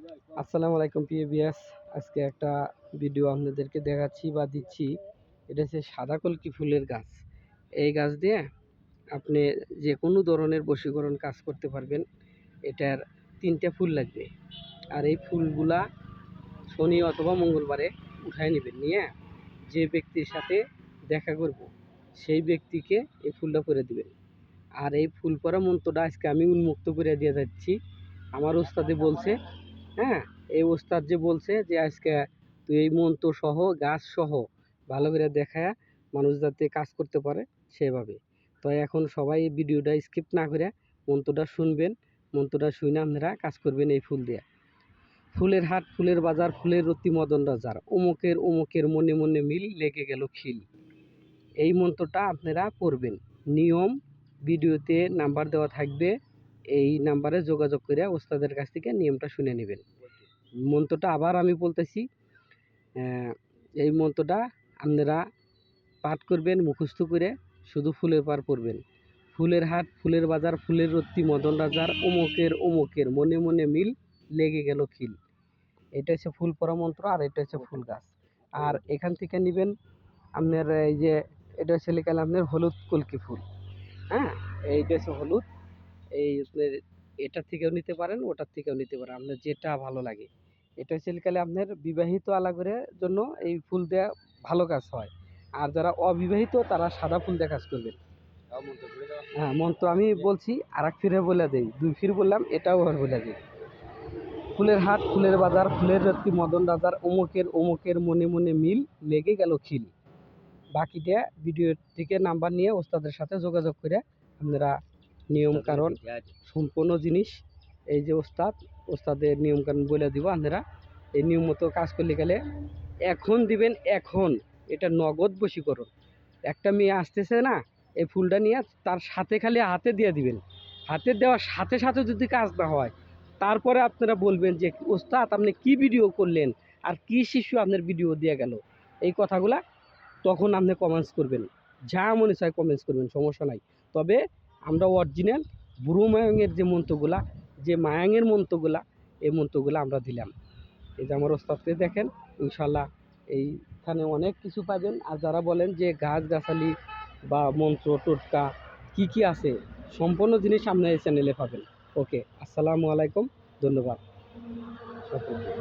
আসসালামু আলাইকুম প্রিয় ভিউয়ার্স, আজকে একটা ভিডিও আপনাদেরকে দেখাচ্ছি বা দিচ্ছি। এটা হচ্ছে সাদা কলকি ফুলের গাছ। এই গাছ দিয়ে আপনি যে কোনো ধরনের বশীকরণ কাজ করতে পারবেন। এটার 3টা ফুল লাগবে, আর এই ফুলগুলা শনি অথবা মঙ্গলবারে উঠায় নেবেন, নিয়ে যে ব্যক্তির সাথে দেখা করব সেই ব্যক্তিকে এই ফুলটা করে দিবেন। আর এই ফুল পরা মন্ত্রটা আজকে আমি উন্মুক্ত করে দিয়ে যাচ্ছি। আমার ওস্তাদে বলছে, হ্যাঁ, এই ওস্তাদ যে বলছে যে আজকে তুই এই মন্ত্র সহ গাছ সহ ভালো করে দেখায় মানুষ যাতে কাজ করতে পারে সেভাবে। তো এখন সবাই ভিডিওটা স্কিপ না করে মন্ত্রটা শুনবেন। মন্ত্রটা শুনে আপনারা কাজ করবেন এই ফুল দিয়ে। ফুলের হাট, ফুলের বাজার, ফুলের রতি মদন রাজার, অমুকের অমুকের মনে মনে মিল, লেগে গেল খিল। এই মন্ত্রটা আপনারা পড়বেন। নিয়ম ভিডিওতে নাম্বার দেওয়া থাকবে, এই নাম্বারে যোগাযোগ করে ওস্তাদের কাছ থেকে নিয়মটা শুনে নেবেন। মন্ত্রটা আবার আমি বলতেছি, এই মন্ত্রটা আপনারা পাঠ করবেন মুখস্থ করে, শুধু ফুলের পার পড়বেন। ফুলের হাট, ফুলের বাজার, ফুলের রত্তি মদন রাজার, অমুকের অমুকের মনে মনে মিল, লেগে গেল খিল। এটা হচ্ছে ফুল পরা মন্ত্র, আর এটা হচ্ছে ফুল গাছ। আর এখান থেকে নেবেন আপনার এই যে এটা হচ্ছে লিখাল আপনার হলুদ কলকি ফুল। হ্যাঁ, এইটা হচ্ছে হলুদ। এই আপনার এটার থেকেও নিতে পারেন, ওটার থেকেও নিতে পারেন, আপনার যেটা ভালো লাগে। এটা হচ্ছে লিখালে আপনার বিবাহিত আলাগরের জন্য এই ফুল দেওয়া ভালো কাজ হয়। আর যারা অবিবাহিত তারা সাদা ফুল দিয়ে কাজ করবেন। হ্যাঁ, মন্ত্র আমি বলছি আর এক ফিরে বলে দেই, 2 ফির বললাম, এটাও আর বলে দিই। ফুলের হাট, ফুলের বাজার, ফুলের রত্তি মদন রাজার, অমুকের অমুকের মনে মনে মিল, লেগে গেল খিল। বাকিটা ভিডিও থেকে নাম্বার নিয়ে ওস্তাদের সাথে যোগাযোগ করে আপনারা নিয়ম কারণ সম্পূর্ণ জিনিস, এই যে ওস্তাদের নিয়ম কারণ বলে দিব। আপনারা এই নিয়ম মতো কাজ করলে গেলে এখন দিবেন, এখন এটা নগদ বশীকরণ। একটা মেয়ে আসতেছে না, এই ফুলটা নিয়ে তার সাথে খালি হাতে দিয়ে দিবেন। হাতে দেওয়ার সাথে সাথে যদি কাজ না হয়, তারপরে আপনারা বলবেন যে ওস্তাদ আপনি কি ভিডিও করলেন, আর কি শিশু আপনার ভিডিও দিয়ে গেল, এই কথাগুলা তখন আপনি কমেন্টস করবেন। যা মনে চায় কমেন্টস করবেন, সমস্যা নাই। তবে আমরা অরিজিনাল বুড়ো মায়াঙের যে মন্ত্রগুলা, যে মায়াঙের মন্ত্রগুলা, এই মন্ত্রগুলা আমরা দিলাম। এই যে আমার ওস্তাদকে দেখেন, ইনশাল্লাহ এইখানে অনেক কিছু পাবেন। আর যারা বলেন যে গাছগাছালি বা মন্ত্র টোটকা কি কি আছে, সম্পূর্ণ জিনিস আপনার এই চ্যানেলে পাবেন। ওকে, আসসালামু আলাইকুম, ধন্যবাদ সকলকে।